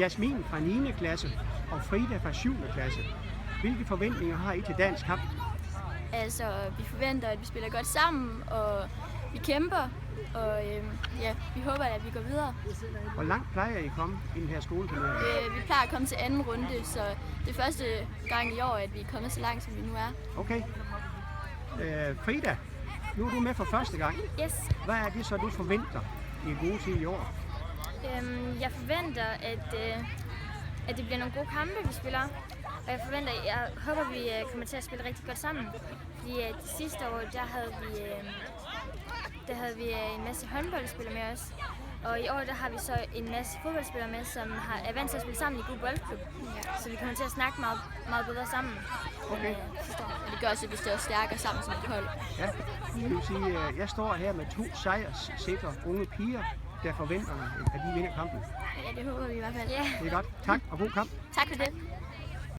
Jasmin fra 9. klasse og Frida fra 7. klasse. Hvilke forventninger har I til dagens kamp? Altså, vi forventer, at vi spiller godt sammen, og vi kæmper, og vi håber, at vi går videre. Hvor langt plejer I at komme i den her skoleturnering? Vi plejer at komme til anden runde, så det er første gang i år, at vi er kommet så langt, som vi nu er. Okay. Frida, nu er du med for første gang. Yes. Hvad er det så, du forventer i gode tid i år? Jeg forventer, at det bliver nogle gode kampe, vi spiller. Og jeg håber, vi kommer til at spille rigtig godt sammen. Fordi de sidste år, der havde vi en masse håndboldspillere med os. Og i år, der har vi så en masse fodboldspillere med, som er vant til at spille sammen i god boldklub. Så vi kommer til at snakke meget, meget bedre sammen. Okay. Og det gør også, at vi står stærkere sammen som et hold. Ja, det vil sige, jeg står her med 2 sejrssikre unge piger, der forventer, at de vinder kampen. Ja, det håber vi i hvert fald. Ja. Det er godt. Tak og god kamp. Tak for det.